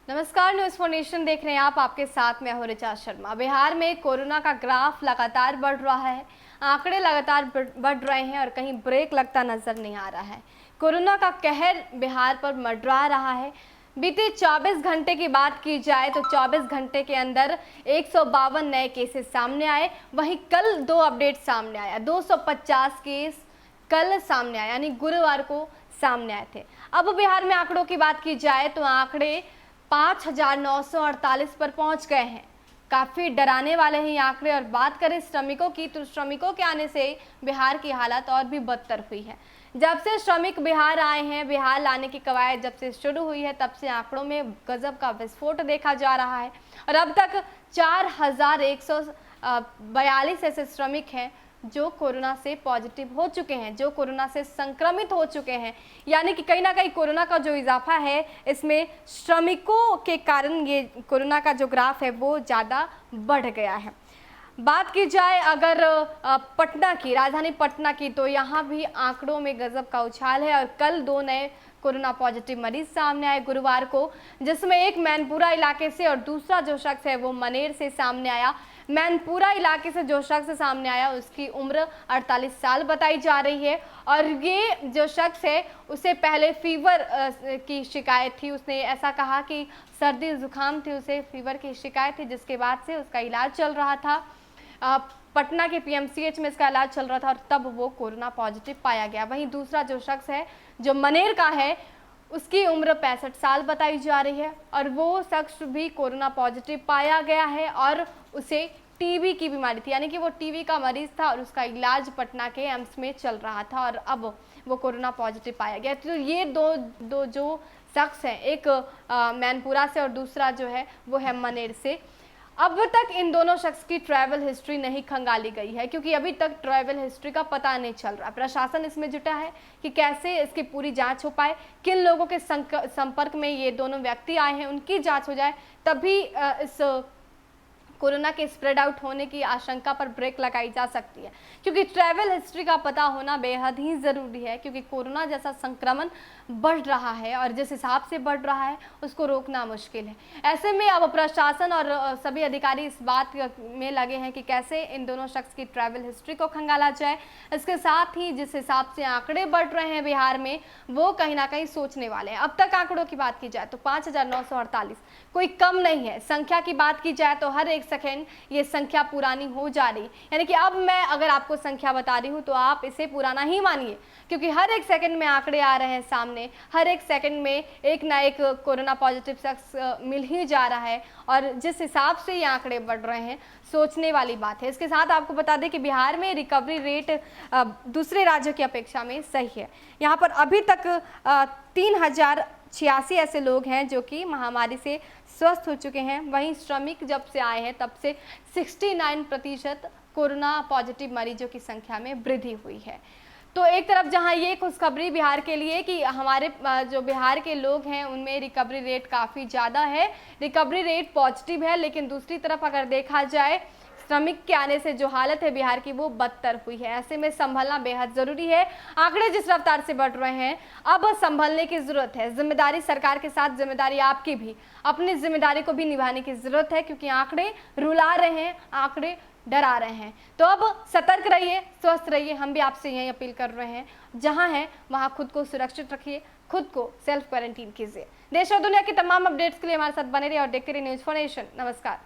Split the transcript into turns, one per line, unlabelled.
नमस्कार, news for nation देख रहे हैं आप। आपके साथ मैं हूं ऋचा शर्मा। बिहार में कोरोना का ग्राफ लगातार बढ़ रहा है। आंकड़े लगातार बढ़ रहे हैं और कहीं ब्रेक लगता नजर नहीं आ रहा है। कोरोना का कहर बिहार पर मंडरा रहा है। बीते 24 घंटे की बात की जाए तो 24 घंटे के अंदर 152 नए केसेस सामने आए। वहीं कल 2 अपडेट सामने आया। 250 केस कल सामने आया, यानी गुरुवार को सामने आए थे। अब बिहार में आंकड़ों की बात की जाए तो आंकड़े 5,948 पर पहुंच गए हैं। काफी डराने वाले हैं ये आंकड़े। और बात करें श्रमिकों की तो श्रमिकों के आने से बिहार की हालत और भी बदतर हुई है। जब से श्रमिक बिहार आए हैं, बिहार लाने की कवायद जब से शुरू हुई है, तब से आंकड़ों में गजब का विस्फोट देखा जा रहा है। और अब तक 4,142 ऐसे श्रमिक हैं जो कोरोना से पॉजिटिव हो चुके हैं, जो कोरोना से संक्रमित हो चुके हैं। यानी कि कहीं ना कहीं कोरोना का जो इजाफा है, इसमें श्रमिकों के कारण ये कोरोना का जो ग्राफ है वो ज़्यादा बढ़ गया है। बात की जाए अगर पटना की, राजधानी पटना की, तो यहाँ भी आंकड़ों में गजब का उछाल है। और कल 2 नए कोरोना पॉजिटिव मरीज सामने आए गुरुवार को, जिसमें एक मैनपुरा इलाके से और दूसरा जो शख्स है वो मनेर से सामने आया। मैनपुरा इलाके से जो शख्स सामने आया उसकी उम्र 48 साल बताई जा रही है। और ये जो शख्स है उसे पहले फीवर की शिकायत थी। उसने ऐसा कहा कि सर्दी जुकाम थी, उसे फीवर की शिकायत थी, जिसके बाद से उसका इलाज चल रहा था। पटना के पीएमसीएच में इसका इलाज चल रहा था और तब वो कोरोना पॉजिटिव पाया गया। वहीं दूसरा जो शख्स है जो मनेर का है, उसकी उम्र 65 साल बताई जा रही है और वो शख्स भी कोरोना पॉजिटिव पाया गया है। और उसे टीबी की बीमारी थी, यानी कि वो टीबी का मरीज था और उसका इलाज पटना के एम्स में चल रहा था और अब वो कोरोना पॉजिटिव पाया गया। तो ये दो जो शख्स हैं, एक मैनपुरा से और दूसरा जो है वो है मनेर से। अब तक इन दोनों शख्स की ट्रैवल हिस्ट्री नहीं खंगाली गई है, क्योंकि अभी तक ट्रैवल हिस्ट्री का पता नहीं चल रहा। प्रशासन इसमें जुटा है कि कैसे इसकी पूरी जांच हो पाए, किन लोगों के संपर्क में ये दोनों व्यक्ति आए हैं उनकी जांच हो जाए, तभी इस कोरोना के स्प्रेड आउट होने की आशंका पर ब्रेक लगाई जा सकती है। क्योंकि ट्रैवल हिस्ट्री का पता होना बेहद ही ज़रूरी है, क्योंकि कोरोना जैसा संक्रमण बढ़ रहा है और जिस हिसाब से बढ़ रहा है उसको रोकना मुश्किल है। ऐसे में अब प्रशासन और सभी अधिकारी इस बात में लगे हैं कि कैसे इन दोनों शख्स की ट्रैवल हिस्ट्री को खंगाला जाए। इसके साथ ही जिस हिसाब से आंकड़े बढ़ रहे हैं बिहार में, वो कहीं ना कहीं सोचने वाले हैं। अब तक आंकड़ों की बात की जाए तो 5,948 कोई कम नहीं है। संख्या की बात की जाए तो हर एक सेकेंड ये संख्या पुरानी हो जा रही, यानी कि अब मैं अगर आपको संख्या बता रही हूं तो आप इसे पुराना ही मानिए, क्योंकि हर एक सेकंड में आंकड़े आ रहे हैं सामने। हर एक सेकंड में एक ना एक कोरोना पॉजिटिव शख्स मिल ही जा रहा है और जिस हिसाब से ये आंकड़े बढ़ रहे हैं, सोचने वाली बात है। इसके साथ आपको बता दें कि बिहार में रिकवरी रेट दूसरे राज्यों की अपेक्षा में सही है। यहाँ पर अभी तक 3,086 ऐसे लोग हैं जो कि महामारी से स्वस्थ हो चुके हैं। वहीं श्रमिक जब से आए हैं तब से 69% कोरोना पॉजिटिव मरीजों की संख्या में वृद्धि हुई है। तो एक तरफ जहां ये खुशखबरी बिहार के लिए कि हमारे जो बिहार के लोग हैं उनमें रिकवरी रेट काफ़ी ज़्यादा है, रिकवरी रेट पॉजिटिव है, लेकिन दूसरी तरफ अगर देखा जाए श्रमिक के आने से जो हालत है बिहार की वो बदतर हुई है। ऐसे में संभलना बेहद ज़रूरी है। आंकड़े जिस रफ्तार से बढ़ रहे हैं, अब संभलने की ज़रूरत है। जिम्मेदारी सरकार के साथ जिम्मेदारी आपकी भी, अपनी जिम्मेदारी को भी निभाने की ज़रूरत है, क्योंकि आंकड़े रुला रहे हैं, आंकड़े डरा रहे हैं। तो अब सतर्क रहिए, स्वस्थ रहिए। हम भी आपसे यही अपील कर रहे हैं, जहां हैं वहां खुद को सुरक्षित रखिए, खुद को सेल्फ क्वारंटीन कीजिए। देश और दुनिया की तमाम अपडेट्स के लिए हमारे साथ बने रहिए और देखते रहिए न्यूज फॉर नेशन। नमस्कार।